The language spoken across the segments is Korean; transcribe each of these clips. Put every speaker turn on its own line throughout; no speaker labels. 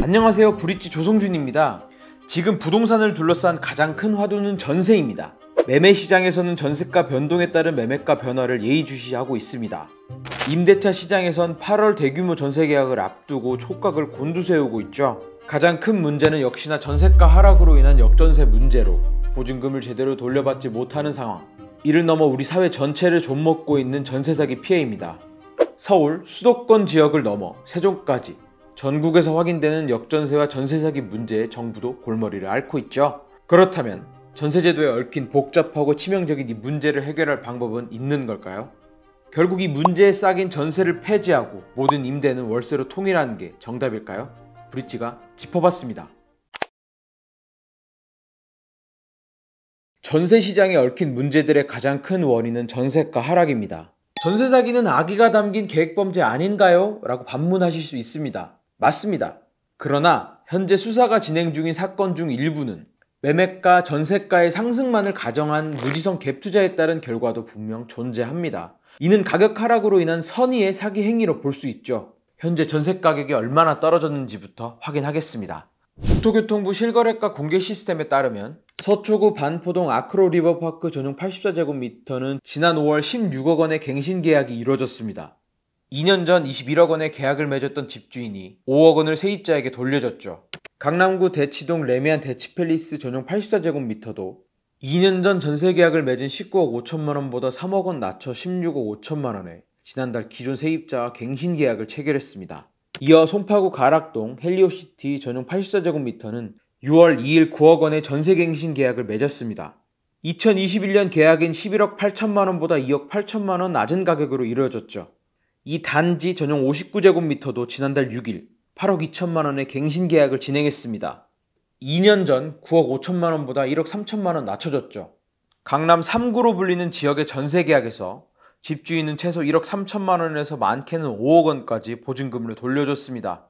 안녕하세요, 브릿지 조성준입니다. 지금 부동산을 둘러싼 가장 큰 화두는 전세입니다. 매매 시장에서는 전세가 변동에 따른 매매가 변화를 예의주시하고 있습니다. 임대차 시장에선 8월 대규모 전세 계약을 앞두고 촉각을 곤두세우고 있죠. 가장 큰 문제는 역시나 전세가 하락으로 인한 역전세 문제로 보증금을 제대로 돌려받지 못하는 상황, 이를 넘어 우리 사회 전체를 좀먹고 있는 전세 사기 피해입니다. 서울, 수도권 지역을 넘어 세종까지 전국에서 확인되는 역전세와 전세 사기 문제에 정부도 골머리를 앓고 있죠. 그렇다면 전세제도에 얽힌 복잡하고 치명적인 이 문제를 해결할 방법은 있는 걸까요? 결국 이 문제에 싹인 전세를 폐지하고 모든 임대는 월세로 통일하는 게 정답일까요? 브릿지가 짚어봤습니다. 전세 시장에 얽힌 문제들의 가장 큰 원인은 전세가 하락입니다. 전세 사기는 악의가 담긴 계획범죄 아닌가요? 라고 반문하실 수 있습니다. 맞습니다. 그러나 현재 수사가 진행 중인 사건 중 일부는 매매가, 전세가의 상승만을 가정한 무지성 갭 투자에 따른 결과도 분명 존재합니다. 이는 가격 하락으로 인한 선의의 사기 행위로 볼 수 있죠. 현재 전세 가격이 얼마나 떨어졌는지부터 확인하겠습니다. 국토교통부 실거래가 공개 시스템에 따르면 서초구 반포동 아크로 리버파크 전용 84제곱미터는 지난 5월 16억 원의 갱신 계약이 이루어졌습니다. 2년 전 21억 원의 계약을 맺었던 집주인이 5억 원을 세입자에게 돌려줬죠. 강남구 대치동 레미안 대치팰리스 전용 84제곱미터도 2년 전 전세 계약을 맺은 19억 5천만 원보다 3억 원 낮춰 16억 5천만 원에 지난달 기존 세입자와 갱신 계약을 체결했습니다. 이어 송파구 가락동 헬리오시티 전용 84제곱미터는 6월 2일 9억 원의 전세갱신 계약을 맺었습니다. 2021년 계약인 11억 8천만 원보다 2억 8천만 원 낮은 가격으로 이루어졌죠. 이 단지 전용 59제곱미터도 지난달 6일 8억 2천만 원의 갱신 계약을 진행했습니다. 2년 전 9억 5천만 원보다 1억 3천만 원 낮춰졌죠. 강남 3구로 불리는 지역의 전세 계약에서 집주인은 최소 1억 3천만 원에서 많게는 5억 원까지 보증금을 돌려줬습니다.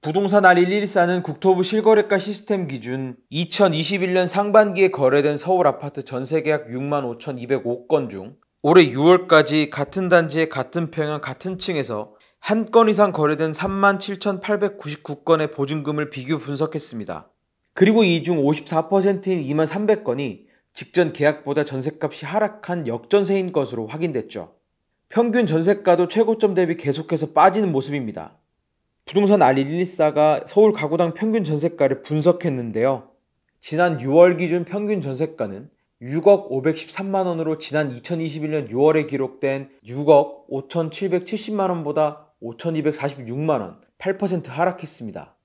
부동산 알114는 국토부 실거래가 시스템 기준 2021년 상반기에 거래된 서울 아파트 전세 계약 65,205건 중 올해 6월까지 같은 단지의 같은 평형 같은 층에서 한 건 이상 거래된 37,899건의 보증금을 비교 분석했습니다. 그리고 이 중 54%인 23,300건이 직전 계약보다 전셋값이 하락한 역전세인 것으로 확인됐죠. 평균 전세가도 최고점 대비 계속해서 빠지는 모습입니다. 부동산 알114가 서울 가구당 평균 전세가를 분석했는데요. 지난 6월 기준 평균 전세가는 6억 513만 원으로 지난 2021년 6월에 기록된 6억 5,770만 원보다 5,246만 원, 8% 하락했습니다.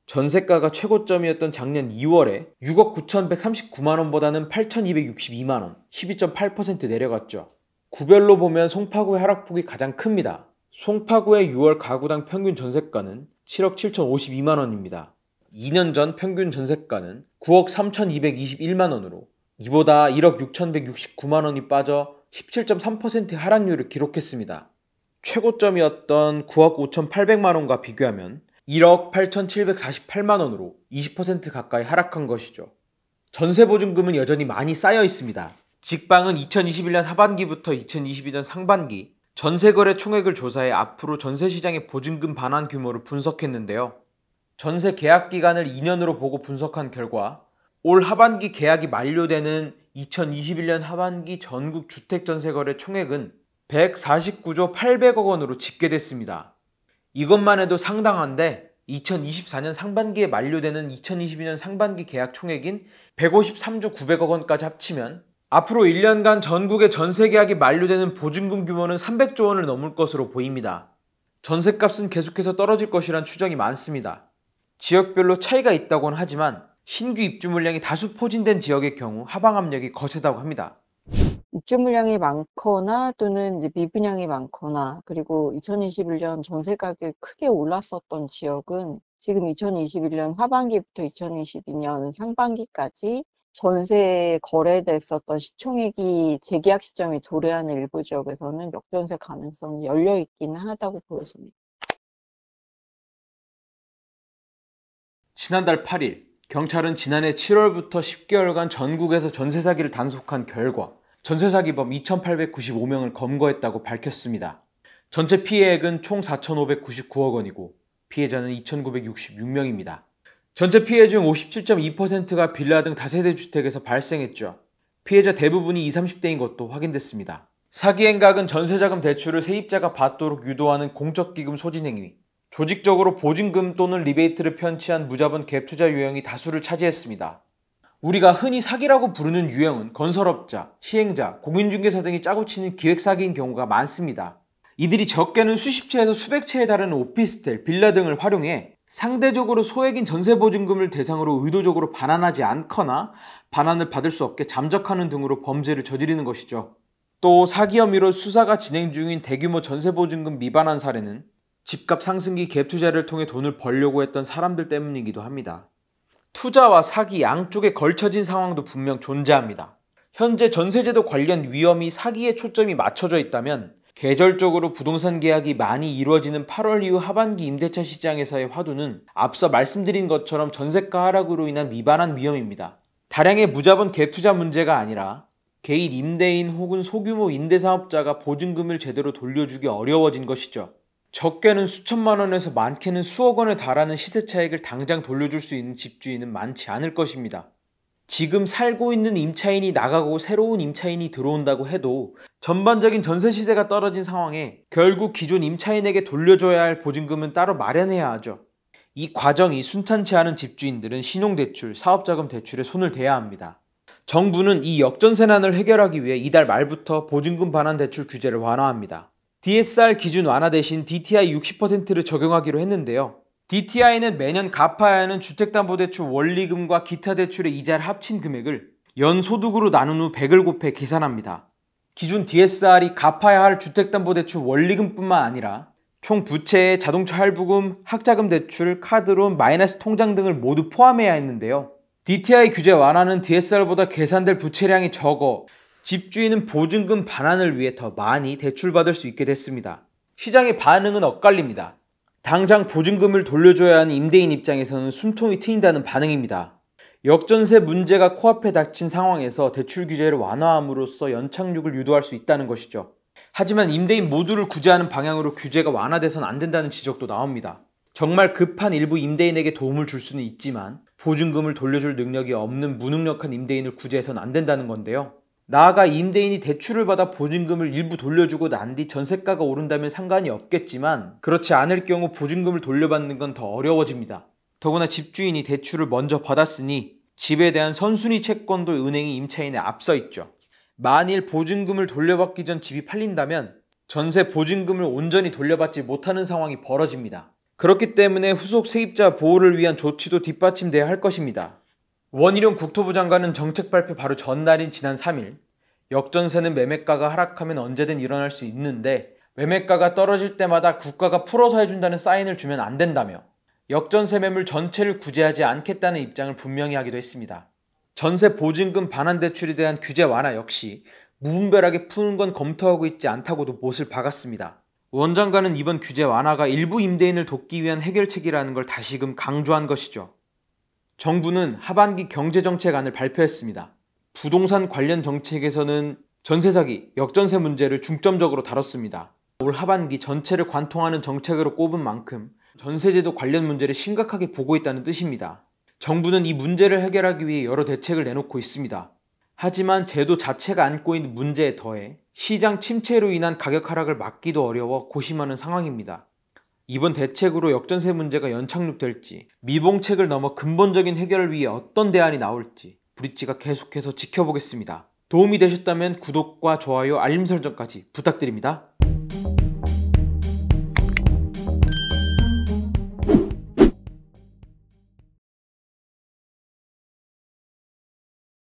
전세가가 최고점이었던 작년 2월에 6억 9,139만 원보다는 8,262만 원, 12.8% 내려갔죠. 구별로 보면 송파구의 하락폭이 가장 큽니다. 송파구의 6월 가구당 평균 전세가는 7억 7,052만 원입니다. 2년 전 평균 전세가는 9억 3,221만 원으로 이보다 1억 6,169만 원이 빠져 17.3%의 하락률을 기록했습니다. 최고점이었던 9억 5,800만 원과 비교하면 1억 8,748만 원으로 20% 가까이 하락한 것이죠. 전세보증금은 여전히 많이 쌓여 있습니다. 직방은 2021년 하반기부터 2022년 상반기 전세거래 총액을 조사해 앞으로 전세시장의 보증금 반환 규모를 분석했는데요. 전세 계약 기간을 2년으로 보고 분석한 결과 올 하반기 계약이 만료되는 2021년 하반기 전국 주택전세거래 총액은 149조 800억 원으로 집계됐습니다. 이것만 해도 상당한데 2024년 상반기에 만료되는 2022년 상반기 계약 총액인 153조 900억 원까지 합치면 앞으로 1년간 전국의 전세 계약이 만료되는 보증금 규모는 300조 원을 넘을 것으로 보입니다. 전세값은 계속해서 떨어질 것이란 추정이 많습니다. 지역별로 차이가 있다고는 하지만 신규 입주 물량이 다수 포진된 지역의 경우 하방 압력이 거세다고 합니다.
입주 물량이 많거나 또는 이제 미분양이 많거나 그리고 2021년 전세 가격이 크게 올랐었던 지역은 지금 2021년 하반기부터 2022년 상반기까지 전세 거래됐었던 시총액이 재계약 시점이 도래하는 일부 지역에서는 역전세 가능성이 열려 있기는 하다고 보여집니다.
지난달 8일 경찰은 지난해 7월부터 10개월간 전국에서 전세 사기를 단속한 결과 전세 사기범 2,895명을 검거했다고 밝혔습니다. 전체 피해액은 총 4,599억 원이고 피해자는 2,966명입니다. 전체 피해 중 57.2%가 빌라 등 다세대 주택에서 발생했죠. 피해자 대부분이 20, 30대인 것도 확인됐습니다. 사기 행각은 전세자금 대출을 세입자가 받도록 유도하는 공적기금 소진 행위, 조직적으로 보증금 또는 리베이트를 편취한 무자본 갭투자 유형이 다수를 차지했습니다. 우리가 흔히 사기라고 부르는 유형은 건설업자, 시행자, 공인중개사 등이 짜고 치는 기획사기인 경우가 많습니다. 이들이 적게는 수십 채에서 수백 채에 달하는 오피스텔, 빌라 등을 활용해 상대적으로 소액인 전세보증금을 대상으로 의도적으로 반환하지 않거나 반환을 받을 수 없게 잠적하는 등으로 범죄를 저지르는 것이죠. 또 사기 혐의로 수사가 진행 중인 대규모 전세보증금 미반환 사례는 집값 상승기 갭투자를 통해 돈을 벌려고 했던 사람들 때문이기도 합니다. 투자와 사기 양쪽에 걸쳐진 상황도 분명 존재합니다. 현재 전세제도 관련 위험이 사기에 초점이 맞춰져 있다면 계절적으로 부동산 계약이 많이 이루어지는 8월 이후 하반기 임대차 시장에서의 화두는 앞서 말씀드린 것처럼 전세가 하락으로 인한 미반환 위험입니다. 다량의 무자본 갭투자 문제가 아니라 개인 임대인 혹은 소규모 임대사업자가 보증금을 제대로 돌려주기 어려워진 것이죠. 적게는 수천만 원에서 많게는 수억 원에 달하는 시세 차익을 당장 돌려줄 수 있는 집주인은 많지 않을 것입니다. 지금 살고 있는 임차인이 나가고 새로운 임차인이 들어온다고 해도 전반적인 전세 시세가 떨어진 상황에 결국 기존 임차인에게 돌려줘야 할 보증금은 따로 마련해야 하죠. 이 과정이 순탄치 않은 집주인들은 신용대출, 사업자금 대출에 손을 대야 합니다. 정부는 이 역전세난을 해결하기 위해 이달 말부터 보증금 반환 대출 규제를 완화합니다. DSR 기준 완화 대신 DTI 60%를 적용하기로 했는데요. DTI는 매년 갚아야 하는 주택담보대출 원리금과 기타 대출의 이자를 합친 금액을 연소득으로 나눈 후 100을 곱해 계산합니다. 기존 DSR이 갚아야 할 주택담보대출 원리금뿐만 아니라 총 부채에 자동차 할부금, 학자금 대출, 카드론, 마이너스 통장 등을 모두 포함해야 했는데요. DTI 규제 완화는 DSR보다 계산될 부채량이 적어 집주인은 보증금 반환을 위해 더 많이 대출받을 수 있게 됐습니다. 시장의 반응은 엇갈립니다. 당장 보증금을 돌려줘야 하는 임대인 입장에서는 숨통이 트인다는 반응입니다. 역전세 문제가 코앞에 닥친 상황에서 대출 규제를 완화함으로써 연착륙을 유도할 수 있다는 것이죠. 하지만 임대인 모두를 구제하는 방향으로 규제가 완화돼선 안 된다는 지적도 나옵니다. 정말 급한 일부 임대인에게 도움을 줄 수는 있지만 보증금을 돌려줄 능력이 없는 무능력한 임대인을 구제해선 안 된다는 건데요. 나아가 임대인이 대출을 받아 보증금을 일부 돌려주고 난 뒤 전세가가 오른다면 상관이 없겠지만 그렇지 않을 경우 보증금을 돌려받는 건 더 어려워집니다. 더구나 집주인이 대출을 먼저 받았으니 집에 대한 선순위 채권도 은행이 임차인에 앞서 있죠. 만일 보증금을 돌려받기 전 집이 팔린다면 전세 보증금을 온전히 돌려받지 못하는 상황이 벌어집니다. 그렇기 때문에 후속 세입자 보호를 위한 조치도 뒷받침돼야 할 것입니다. 원희룡 국토부 장관은 정책 발표 바로 전날인 지난 3일 역전세는 매매가가 하락하면 언제든 일어날 수 있는데 매매가가 떨어질 때마다 국가가 풀어서 해준다는 사인을 주면 안 된다며 역전세 매물 전체를 구제하지 않겠다는 입장을 분명히 하기도 했습니다. 전세 보증금 반환 대출에 대한 규제 완화 역시 무분별하게 푸는 건 검토하고 있지 않다고도 못을 박았습니다. 원 장관은 이번 규제 완화가 일부 임대인을 돕기 위한 해결책이라는 걸 다시금 강조한 것이죠. 정부는 하반기 경제정책안을 발표했습니다. 부동산 관련 정책에서는 전세사기, 역전세 문제를 중점적으로 다뤘습니다. 올 하반기 전체를 관통하는 정책으로 꼽은 만큼 전세제도 관련 문제를 심각하게 보고 있다는 뜻입니다. 정부는 이 문제를 해결하기 위해 여러 대책을 내놓고 있습니다. 하지만 제도 자체가 안고 있는 문제에 더해 시장 침체로 인한 가격 하락을 막기도 어려워 고심하는 상황입니다. 이번 대책으로 역전세 문제가 연착륙될지 미봉책을 넘어 근본적인 해결을 위해 어떤 대안이 나올지 브릿지가 계속해서 지켜보겠습니다. 도움이 되셨다면 구독과 좋아요, 알림 설정까지 부탁드립니다.